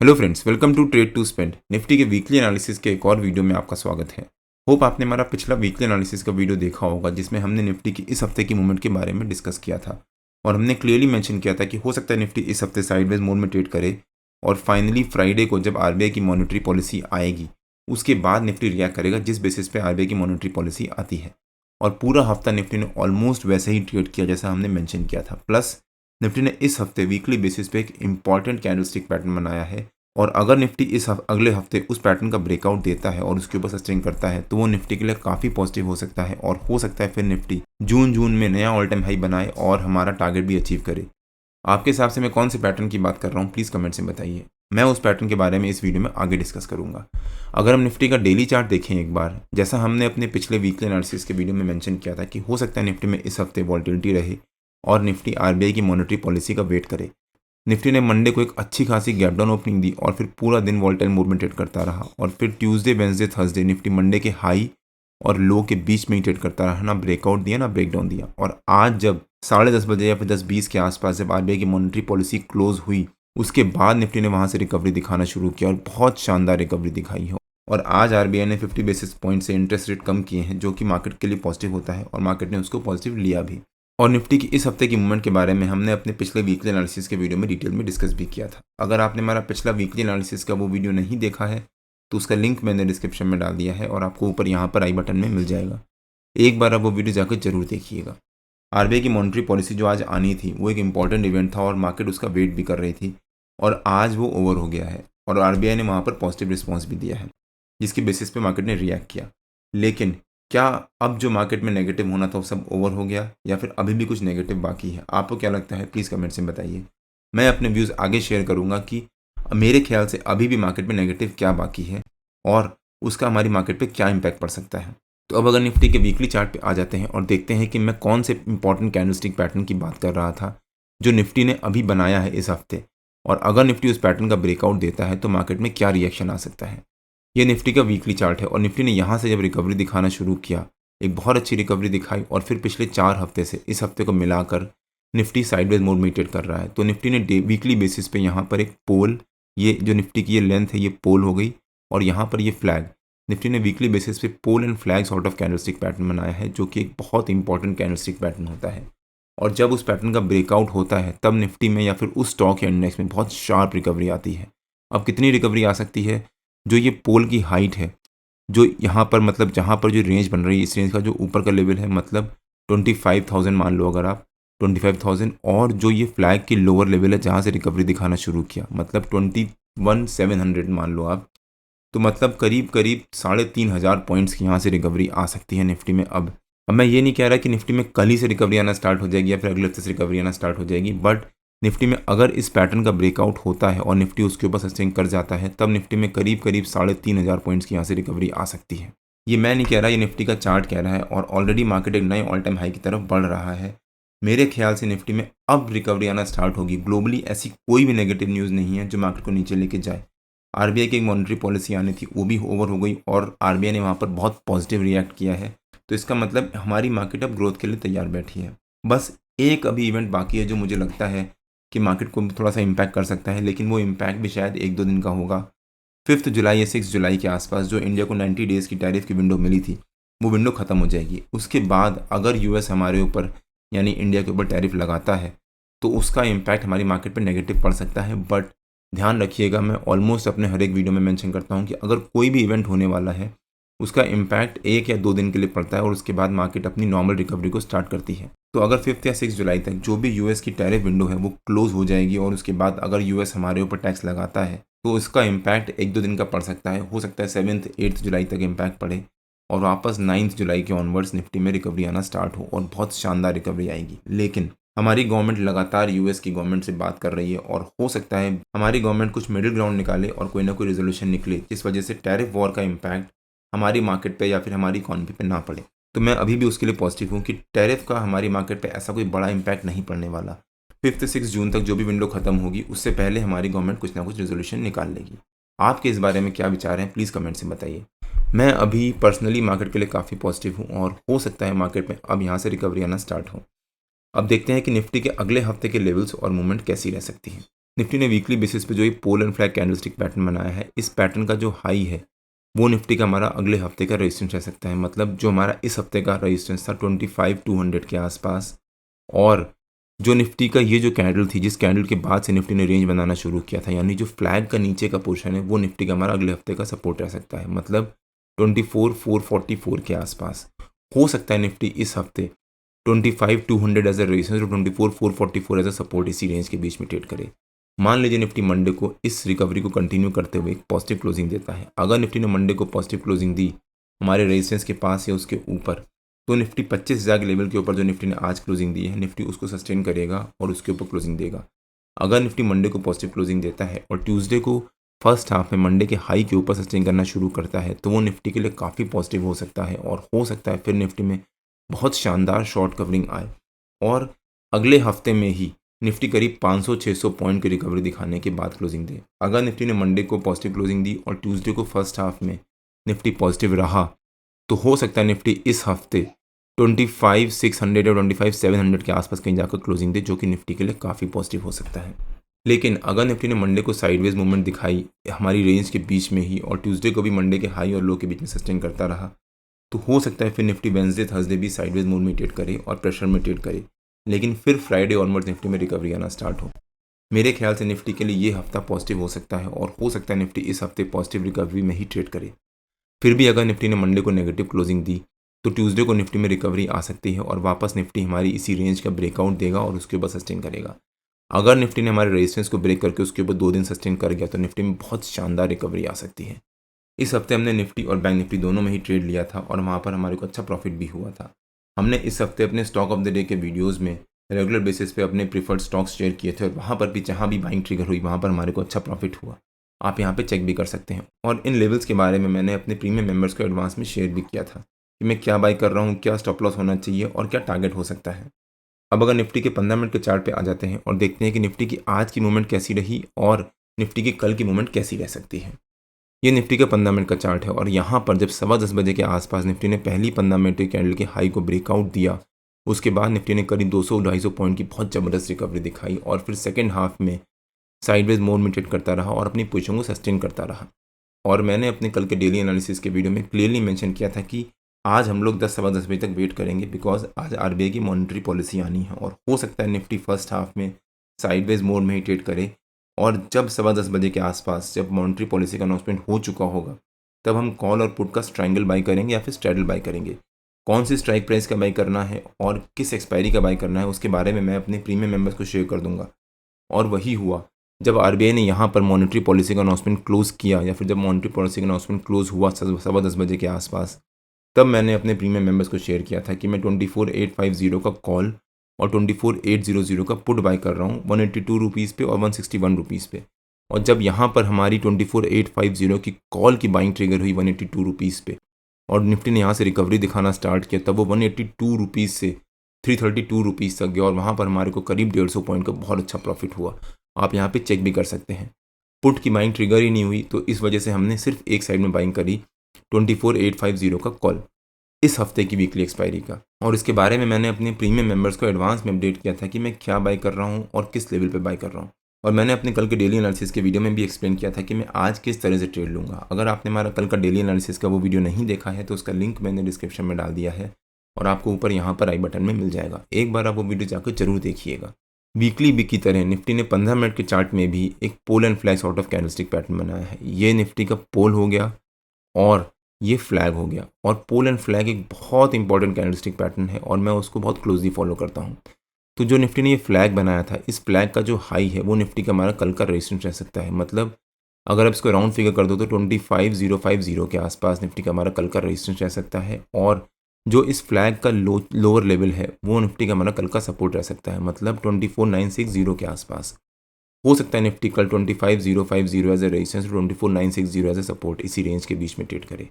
Hello friends, welcome to trade to spend. Nifty के weekly analysis के एक और वीडियो में आपका स्वागत है। होप आपने हमारा पिछला वीकली एनालिसिस का वीडियो देखा होगा, जिसमें हमने निफ्टी की इस हफ्ते की मूवमेंट के बारे में डिस्कस किया था और हमने क्लियरली मेंशन किया था कि हो सकता है निफ्टी इस हफ्ते साइडवेज मोड में ट्रेड करे और फाइनली फ्राइडे को जब आरबीआई की मॉनेटरी पॉलिसी आएगी उसके बाद निफ्टी रिएक्ट करेगा जिस बेसिस पे आरबीआई की मॉनेटरी पॉलिसी आती है। और पूरा हफ्ता निफ्टी ने ऑलमोस्ट वैसे ही ट्रेड किया जैसा हमने मेंशन किया था। प्लस निफ्टी ने इस हफ्ते वीकली बेसिस पे एक इंपॉर्टेंट कैंडलस्टिक पैटर्न बनाया है और अगर निफ्टी अगले हफ्ते उस पैटर्न का ब्रेकआउट देता है और उसके ऊपर सस्टेन करता है तो वो निफ्टी के लिए काफ़ी पॉजिटिव हो सकता है और हो सकता है फिर निफ्टी जून में नया ऑल टाइम हाई बनाए और हमारा टारगेट भी अचीव करे। आपके हिसाब से मैं कौन से पैटर्न की बात कर रहा हूँ प्लीज़ कमेंट से बताइए। मैं उस पैटर्न के बारे में इस वीडियो में आगे डिस्कस करूंगा। अगर हम निफ्टी का डेली चार्ट देखें एक बार, जैसा हमने अपने पिछले वीकली एनालिसिस के वीडियो में मेंशन किया था कि हो सकता है निफ्टी में इस हफ्ते वॉल्टिलिटी रहे और निफ्टी आरबीआई की मॉनेटरी पॉलिसी का वेट करे। निफ्टी ने मंडे को एक अच्छी खासी गैप डाउन ओपनिंग दी और फिर पूरा दिन वॉल्टाइल मूवमेंट ट्रेड करता रहा और फिर Tuesday Wednesday Thursday Nifty Monday के हाई और लो के बीच में ही ट्रेड करता रहा, ना ब्रेकआउट दिया ना ब्रेकडाउन दिया। और आज जब 10:30 बजे या फिर 10:20 के आसपास जब आरबीआई की मॉनेटरी पॉलिसी क्लोज हुई उसके बाद निफ्टी ने वहाँ से रिकवरी दिखाना शुरू किया और बहुत शानदार रिकवरी दिखाई है। और आज आरबीआई ने 50 बेसिस पॉइंट से इंटरेस्ट रेट कम किए हैं जो कि मार्केट के लिए पॉजिटिव होता है और मार्केट ने उसको पॉजिटिव लिया भी। और निफ्टी की इस हफ्ते की मूवमेंट के बारे में हमने अपने पिछले वीकली एनालिसिस के वीडियो में डिटेल में डिस्कस भी किया था। अगर आपने हमारा पिछला वीकली एनालिसिस का वो वीडियो नहीं देखा है तो उसका लिंक मैंने डिस्क्रिप्शन में डाल दिया है और आपको ऊपर यहाँ पर आई बटन में मिल जाएगा। एक बार आप वो वीडियो जाकर जरूर देखिएगा। आरबीआई की मॉनेटरी पॉलिसी जो आज आनी थी वो एक इंपॉर्टेंट इवेंट था और मार्केट उसका वेट भी कर रही थी और आज वो ओवर हो गया है और आरबीआई ने वहाँ पर पॉजिटिव रिस्पॉन्स भी दिया है जिसकी बेसिस पे मार्केट ने रिएक्ट किया। लेकिन क्या अब जो मार्केट में नेगेटिव होना था वो सब ओवर हो गया या फिर अभी भी कुछ नेगेटिव बाकी है? आपको क्या लगता है प्लीज़ कमेंट से बताइए। मैं अपने व्यूज़ आगे शेयर करूंगा कि मेरे ख्याल से अभी भी मार्केट में नेगेटिव क्या बाकी है और उसका हमारी मार्केट पे क्या इम्पैक्ट पड़ सकता है। तो अब अगर निफ्टी के वीकली चार्ट पे आ जाते हैं और देखते हैं कि मैं कौन से इंपॉर्टेंट कैंडलस्टिक पैटर्न की बात कर रहा था जो निफ्टी ने अभी बनाया है इस हफ्ते, और अगर निफ्टी उस पैटर्न का ब्रेकआउट देता है तो मार्केट में क्या रिएक्शन आ सकता है। ये निफ्टी का वीकली चार्ट है और निफ्टी ने यहाँ से जब रिकवरी दिखाना शुरू किया, एक बहुत अच्छी रिकवरी दिखाई और फिर पिछले 4 हफ्ते से इस हफ्ते को मिलाकर निफ्टी साइडवेज मोड में ट्रेड कर रहा है। तो निफ्टी ने वीकली बेसिस पे यहाँ पर एक पोल, ये जो निफ्टी की ये लेंथ है ये पोल हो गई और यहाँ पर ये फ्लैग, निफ्टी ने वीकली बेसिस पे pole and flag sort of candlestick pattern बनाया है जो कि एक बहुत इंपॉर्टेंट कैंडलस्टिक पैटर्न होता है। और जब उस पैटर्न का ब्रेकआउट होता है तब निफ्टी में या फिर उस स्टॉक या इंडेक्स में बहुत शार्प रिकवरी आती है। अब कितनी रिकवरी आ सकती है? जो ये पोल की हाइट है, जो यहाँ पर मतलब जहाँ पर जो रेंज बन रही है, इस रेंज का जो ऊपर का लेवल है मतलब 25,000 मान लो अगर आप 25,000, और जो ये फ्लैग की लोअर लेवल है जहाँ से रिकवरी दिखाना शुरू किया मतलब 21,700 मान लो आप, तो मतलब करीब करीब 3,500 पॉइंट्स की यहाँ से रिकवरी आ सकती है निफ्टी में। अब मैं ये नहीं कह रहा कि निफ्टी में कल ही से रिकवरी आना स्टार्ट हो जाएगी या फिर अगले हफ्ते से रिकवरी आना स्टार्ट हो जाएगी, बट निफ्टी में अगर इस पैटर्न का ब्रेकआउट होता है और निफ्टी उसके ऊपर सस्टेन कर जाता है तब निफ्टी में करीब करीब 3,500 पॉइंट्स की यहाँ से रिकवरी आ सकती है। ये मैं नहीं कह रहा, ये निफ्टी का चार्ट कह रहा है और ऑलरेडी मार्केट एक नए ऑल टाइम हाई की तरफ बढ़ रहा है। मेरे ख्याल से निफ्टी में अब रिकवरी आना स्टार्ट होगी। ग्लोबली ऐसी कोई भी नेगेटिव न्यूज़ नहीं है जो मार्केट को नीचे लेके जाए। आरबीआई की एक मॉनेटरी पॉलिसी आनी थी वो भी ओवर हो गई और आरबीआई ने वहाँ पर बहुत पॉजिटिव रिएक्ट किया है, तो इसका मतलब हमारी मार्केट अब ग्रोथ के लिए तैयार बैठी है। बस एक अभी इवेंट बाकी है जो मुझे लगता है कि मार्केट को थोड़ा सा इम्पैक्ट कर सकता है, लेकिन वो इम्पैक्ट भी शायद 1-2 दिन का होगा। 5 जुलाई या 6 जुलाई के आसपास जो इंडिया को 90 डेज़ की टैरिफ की विंडो मिली थी वो विंडो ख़त्म हो जाएगी। उसके बाद अगर यूएस हमारे ऊपर यानी इंडिया के ऊपर टैरिफ लगाता है तो उसका इम्पैक्ट हमारी मार्केट पर नेगेटिव पड़ सकता है। बट ध्यान रखिएगा, मैं ऑलमोस्ट अपने हर एक वीडियो में मेंशन करता हूँ कि अगर कोई भी इवेंट होने वाला है उसका इम्पैक्ट 1 या 2 दिन के लिए पड़ता है और उसके बाद मार्केट अपनी नॉर्मल रिकवरी को स्टार्ट करती है। तो अगर 5 या 6 जुलाई तक जो भी यूएस की टैरिफ विंडो है वो क्लोज हो जाएगी और उसके बाद अगर यूएस हमारे ऊपर टैक्स लगाता है तो उसका इम्पैक्ट 1-2 दिन का पड़ सकता है। हो सकता है 7th 8th जुलाई तक इम्पैक्ट पड़े और वापस 9th जुलाई के ऑनवर्ड्स निफ्टी में रिकवरी आना स्टार्ट हो और बहुत शानदार रिकवरी आएगी। लेकिन हमारी गवर्नमेंट लगातार यूएस की गवर्नमेंट से बात कर रही है और हो सकता है हमारी गवर्नमेंट कुछ मिडिल ग्राउंड निकाले और कोई ना कोई रेजोल्यूशन निकले जिस वजह से टैरिफ वॉर का इम्पैक्ट हमारी मार्केट पे या फिर हमारी इकॉनमी पे ना पड़े। तो मैं अभी भी उसके लिए पॉजिटिव हूँ कि टैरिफ का हमारी मार्केट पे ऐसा कोई बड़ा इम्पैक्ट नहीं पड़ने वाला। 5 से 6 जून तक जो भी विंडो खत्म होगी उससे पहले हमारी गवर्नमेंट कुछ ना कुछ रेजोल्यूशन निकाल लेगी। आपके इस बारे में क्या विचार हैं प्लीज़ कमेंट से बताइए। मैं अभी पर्सनली मार्केट के लिए काफ़ी पॉजिटिव हूँ और हो सकता है मार्केट में अब यहाँ से रिकवरी आना स्टार्ट हो। अब देखते हैं कि निफ्टी के अगले हफ्ते के लेवल्स और मूवमेंट कैसी रह सकती है। निफ्टी ने वीकली बेसिस पे जो ये pole and flag candlestick pattern बनाया है, इस पैटर्न का जो हाई है वो निफ्टी का हमारा अगले हफ्ते का रेजिस्टेंस रह सकता है। मतलब जो हमारा इस हफ्ते का रेजिस्टेंस था 25,200 के आसपास, और जो निफ्टी का ये जो कैंडल थी, जिस कैंडल के बाद से निफ्टी ने रेंज बनाना शुरू किया था, यानी जो फ्लैग का नीचे का पोर्शन है वो निफ्टी का हमारा अगले हफ्ते का सपोर्ट रह सकता है। मतलब 24,444 के आसपास हो सकता है निफ्टी इस हफ्ते 25,200 एज अ रेजिस्टेंस और 24,444 एज अ सपोर्ट इसी रेंज के बीच में ट्रेड करे। मान लीजिए निफ्टी मंडे को इस रिकवरी को कंटिन्यू करते हुए एक पॉजिटिव क्लोजिंग देता है। अगर निफ्टी ने मंडे को पॉजिटिव क्लोजिंग दी हमारे रेजिस्टेंस के पास या उसके ऊपर, तो निफ्टी 25,000 के लेवल के ऊपर जो निफ्टी ने आज क्लोजिंग दी है, निफ्टी उसको सस्टेन करेगा और उसके ऊपर क्लोजिंग देगा। अगर निफ्टी मंडे को पॉजिटिव क्लोजिंग देता है और ट्यूसडे को फर्स्ट हाफ में मंडे के हाई के ऊपर सस्टेन करना शुरू करता है, तो वो निफ्टी के लिए काफ़ी पॉजिटिव हो सकता है और हो सकता है फिर निफ्टी में बहुत शानदार शॉर्ट कवरिंग आए और अगले हफ्ते में ही निफ्टी करीब 500-600 पॉइंट की रिकवरी दिखाने के बाद क्लोजिंग दे। अगर निफ्टी ने मंडे को पॉजिटिव क्लोजिंग दी और ट्यूसडे को फर्स्ट हाफ में निफ्टी पॉजिटिव रहा, तो हो सकता है निफ्टी इस हफ्ते 25,600 या 25,700 के आसपास कहीं जाकर क्लोजिंग दे, जो कि निफ्टी के लिए काफ़ी पॉजिटिव हो सकता है। लेकिन अगर निफ्टी ने मंडे को साइडवेज मूवमेंट दिखाई हमारी रेंज के बीच में ही और ट्यूसडे को भी मंडे के हाई और लो के बीच में सस्टेन करता रहा, तो हो सकता है फिर निफ्टी वेंसडे थर्सडे भी साइडवेज मूव में ट्रेड करे और प्रेशर में ट्रेड करे, लेकिन फिर फ्राइडे ऑनवर्ड निफ्टी में रिकवरी आना स्टार्ट हो। मेरे ख्याल से निफ्टी के लिए ये हफ्ता पॉजिटिव हो सकता है और हो सकता है निफ्टी इस हफ्ते पॉजिटिव रिकवरी में ही ट्रेड करे। फिर भी अगर निफ्टी ने मंडे को नेगेटिव क्लोजिंग दी तो ट्यूसडे को निफ्टी में रिकवरी आ सकती है और वापस निफ्टी हमारी इसी रेंज का ब्रेकआउट देगा और उसके ऊपर सस्टेन करेगा। अगर निफ्टी ने हमारे रेजिस्टेंस को ब्रेक करके उसके ऊपर 2 दिन सस्टेन कर गया तो निफ्टी में बहुत शानदार रिकवरी आ सकती है। इस हफ्ते हमने निफ्टी और बैंक निफ्टी दोनों में ही ट्रेड लिया था और वहाँ पर हमारे को अच्छा प्रॉफिट भी हुआ था। हमने इस हफ्ते अपने स्टॉक ऑफ द डे के वीडियोज़ में रेगुलर बेसिस पे अपने प्रीफर्ड स्टॉक्स शेयर किए थे और वहाँ पर भी जहाँ भी बाइंग ट्रिगर हुई वहाँ पर हमारे को अच्छा प्रॉफिट हुआ। आप यहाँ पे चेक भी कर सकते हैं और इन लेवल्स के बारे में मैंने अपने प्रीमियम मेंबर्स को एडवांस में शेयर भी किया था कि मैं क्या बाई कर रहा हूँ, क्या स्टॉप लॉस होना चाहिए और क्या टारगेट हो सकता है। अब अगर निफ्टी के 15 मिनट के चार्ट पे आ जाते हैं और देखते हैं कि निफ्टी की आज की मूवमेंट कैसी रही और निफ्टी की कल की मूवमेंट कैसी रह सकती है। ये निफ्टी का 15 मिनट का चार्ट है और यहाँ पर जब 10:15 बजे के आसपास निफ्टी ने पहली 15 मिनट की कैंडल के हाई को ब्रेकआउट दिया, उसके बाद निफ्टी ने करीब 200-250 पॉइंट की बहुत ज़बरदस्त रिकवरी दिखाई और फिर सेकेंड हाफ में साइडवेज मोड में ट्रेड करता रहा और अपनी पोजीशन को सस्टेन करता रहा। और मैंने अपने कल के डेली एनालिसिस के वीडियो में क्लियरली मेंशन किया था कि आज हम लोग 10-10:15 बजे तक वेट करेंगे बिकॉज आज आरबीआई की मॉनेटरी पॉलिसी आनी है और हो सकता है निफ्टी फर्स्ट हाफ में साइडवेज मोड में ही ट्रेड करे और जब 10:15 बजे के आसपास जब मॉनेटरी पॉलिसी का अनाउंसमेंट हो चुका होगा तब हम कॉल और पुट का ट्रायंगल बाई करेंगे या फिर स्ट्रैडल बाई करेंगे। कौन सी स्ट्राइक प्राइस का बाई करना है और किस एक्सपायरी का बाई करना है उसके बारे में मैं अपने प्रीमियम मेंबर्स को शेयर कर दूंगा। और वही हुआ जब आरबीआई ने यहाँ पर मॉनेटरी पॉलिसी का अनाउंसमेंट क्लोज किया या फिर जब मॉनेटरी पॉलिसी का अनाउंसमेंट क्लोज हुआ 10:15 बजे के आसपास, तब मैंने अपने प्रीमियम मेंबर्स को शेयर किया था कि मैं 24,850 का कॉल और 24,800 का पुट बाय कर रहा हूँ 182 रुपीज़ पे और 161 रुपीज़ पे। और जब यहाँ पर हमारी 24,850 की कॉल की बाइंग ट्रिगर हुई 182 रुपीज़ पे और निफ्टी ने यहाँ से रिकवरी दिखाना स्टार्ट किया, तब वो 182 रुपीज़ से 332 रुपीज़ तक गया और वहाँ पर हमारे को करीब 150 पॉइंट का बहुत अच्छा प्रॉफिट हुआ। आप यहाँ पे चेक भी कर सकते हैं। पुट की बाइंग ट्रिगर ही नहीं हुई तो इस वजह से हमने सिर्फ एक साइड में बाइंग करी 24,850 का कॉल इस हफ्ते की वीकली एक्सपायरी का। और इसके बारे में मैंने अपने प्रीमियम मेंबर्स को एडवांस में अपडेट किया था कि मैं क्या बाय कर रहा हूँ और किस लेवल पे बाय कर रहा हूँ। और मैंने अपने कल के डेली एनालिसिस के वीडियो में भी एक्सप्लेन किया था कि मैं आज किस तरह से ट्रेड लूँगा। अगर आपने हमारा कल का डेली एनालिसिस का वो वीडियो नहीं देखा है तो उसका लिंक मैंने डिस्क्रिप्शन में डाल दिया है और आपको ऊपर यहाँ पर आई बटन में मिल जाएगा। एक बार आप वो वीडियो जाकर जरूर देखिएगा। वीकली भी की तरह निफ्टी ने 15 मिनट के चार्ट में भी एक pole and flag sort of candlestick pattern बनाया है। ये निफ्टी का पोल हो गया और ये फ्लैग हो गया और पोल एंड फ्लैग एक बहुत इंपॉर्टेंट कैंडलस्टिक पैटर्न है और मैं उसको बहुत क्लोजली फॉलो करता हूँ। तो जो निफ्टी ने ये फ्लैग बनाया था, इस फ्लैग का जो हाई है वो निफ्टी का हमारा कल का रेजिस्टेंस रह सकता है। मतलब अगर आप इसको राउंड फिगर कर दो तो 25,050 के आसपास निफ्टी का हमारा कल का रेजिस्टेंस रह सकता है और जो इस फ्लैग का लोअर लेवल है वो निफ्टी का हमारा कल का सपोर्ट रह सकता है। मतलब 24,960 के आसपास हो सकता है निफ्टी कल 25,050 as a resistance, 24,960 as a support इसी रेंज के बीच में ट्रेड करे।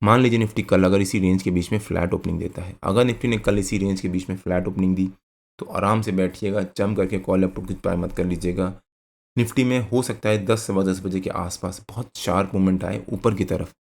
मान लीजिए निफ्टी कल अगर इसी रेंज के बीच में फ्लैट ओपनिंग देता है, अगर निफ्टी ने कल इसी रेंज के बीच में फ्लैट ओपनिंग दी तो आराम से बैठिएगा, जम करके कॉल अप कुछ बाय मत कर लीजिएगा। निफ्टी में हो सकता है 10-10:15 बजे के आसपास बहुत शार्प मूवमेंट आए ऊपर की तरफ।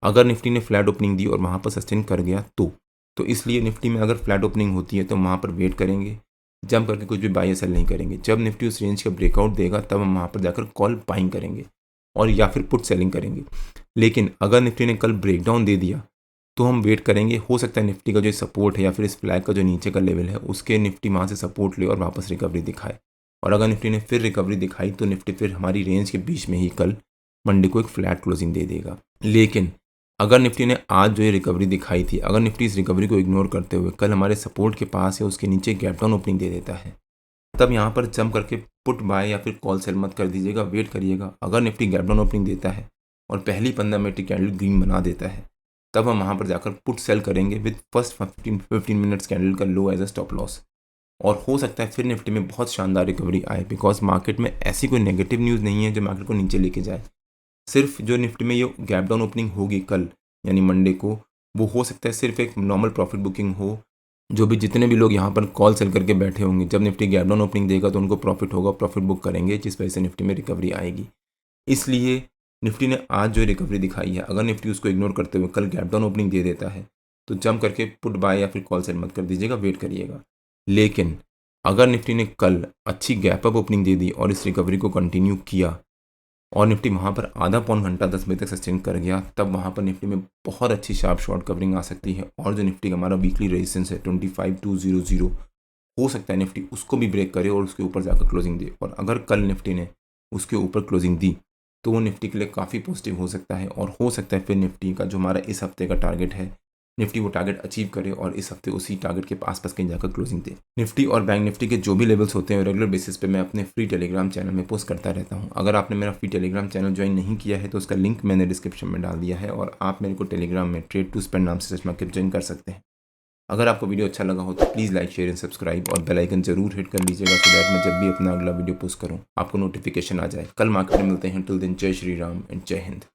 अगर निफ्टी ने फ्लैट ओपनिंग दी और वहाँ पर सस्टेन कर गया तो इसलिए निफ्टी में अगर फ्लैट ओपनिंग होती है तो वहाँ पर वेट करेंगे जंप करके कुछ भी बाई या सेल नहीं करेंगे। जब निफ्टी उस रेंज का ब्रेकआउट देगा तब हम वहाँ पर जाकर कॉल बाइंग करेंगे और या फिर पुट सेलिंग करेंगे। लेकिन अगर निफ्टी ने कल ब्रेकडाउन दे दिया तो हम वेट करेंगे, हो सकता है निफ्टी का जो सपोर्ट है या फिर इस फ्लैग का जो नीचे का लेवल है उसके निफ्टी वहाँ से सपोर्ट ले और वापस रिकवरी दिखाए। और अगर निफ्टी ने फिर रिकवरी दिखाई तो निफ्टी फिर हमारी रेंज के बीच में ही कल मंडे को एक फ्लैट क्लोजिंग दे देगा। लेकिन अगर निफ्टी ने आज जो ये रिकवरी दिखाई थी, अगर निफ्टी इस रिकवरी को इग्नोर करते हुए कल हमारे सपोर्ट के पास या उसके नीचे गैप डाउन ओपनिंग दे देता है, तब यहाँ पर जंप करके पुट बाय या फिर कॉल सेल मत कर दीजिएगा, वेट करिएगा। अगर निफ्टी गैप डाउन ओपनिंग देता है और पहली 15 मिनट की कैंडल ग्रीन बना देता है तब हम वहाँ पर जाकर पुट सेल करेंगे विद फर्स्ट 15 मिनट्स कैंडल का लो एज अ स्टॉप लॉस। और हो सकता है फिर निफ्टी में बहुत शानदार रिकवरी आए, बिकॉज मार्केट में ऐसी कोई नेगेटिव न्यूज़ नहीं है जो मार्केट को नीचे लेके जाए। सिर्फ जो निफ्टी में ये गैप डाउन ओपनिंग होगी कल यानी मंडे को, वो हो सकता है सिर्फ एक नॉर्मल प्रॉफिट बुकिंग हो। जो भी जितने भी लोग यहाँ पर कॉल सेल करके बैठे होंगे, जब निफ्टी गैप डाउन ओपनिंग देगा तो उनको प्रॉफिट होगा, प्रॉफिट बुक करेंगे, जिस वजह से निफ्टी में रिकवरी आएगी। इसलिए निफ्टी ने आज जो रिकवरी दिखाई है, अगर निफ्टी उसको इग्नोर करते हुए कल गैप डाउन ओपनिंग दे देता है तो जंप करके पुट बाय या फिर कॉल सेल मत कर दीजिएगा, वेट करिएगा। लेकिन अगर निफ्टी ने कल अच्छी गैप अप ओपनिंग दे दी और इस रिकवरी को कंटिन्यू किया और निफ्टी वहाँ पर आधा पौन घंटा 10 बजे तक सस्टेन कर गया, तब वहाँ पर निफ्टी में बहुत अच्छी शार्प शॉर्ट कवरिंग आ सकती है। और जो निफ्टी का हमारा वीकली रेजिस्टेंस है 25,200, हो सकता है निफ्टी उसको भी ब्रेक करे और उसके ऊपर जाकर क्लोजिंग दे। और अगर कल निफ्टी ने उसके ऊपर क्लोजिंग दी तो वो निफ्टी के लिए काफ़ी पॉजिटिव हो सकता है। और हो सकता है फिर निफ्टी का जो हमारा इस हफ्ते का टारगेट है, निफ्टी वो टारगेट अचीव करे और इस हफ्ते उसी टारगेट के आसपास कहीं जाकर क्लोजिंग दे। निफ्टी और बैंक निफ्टी के जो भी लेवल्स होते हैं रेगुलर बेसिस पे मैं अपने फ्री टेलीग्राम चैनल में पोस्ट करता रहता हूं। अगर आपने मेरा फ्री टेलीग्राम चैनल ज्वाइन नहीं किया है तो उसका लिंक मैंने डिस्क्रिप्शन में डाल दिया है और आप मेरे को टेलीग्राम में ट्रेड टू स्पेंड नाम से सर्च मार्केट ज्वाइन कर सकते हैं। अगर आपको वीडियो अच्छा लगा हो तो please like share and subscribe और बेल आइकन जरूर हिट कर लीजिएगा, सो दैट मैं जब भी अपना अगला वीडियो पोस्ट करूँ आपको नोटिफिकेशन आ जाए। कल मार्केट में मिलते हैं, टिल देन जय श्री राम एंड जय हिंद।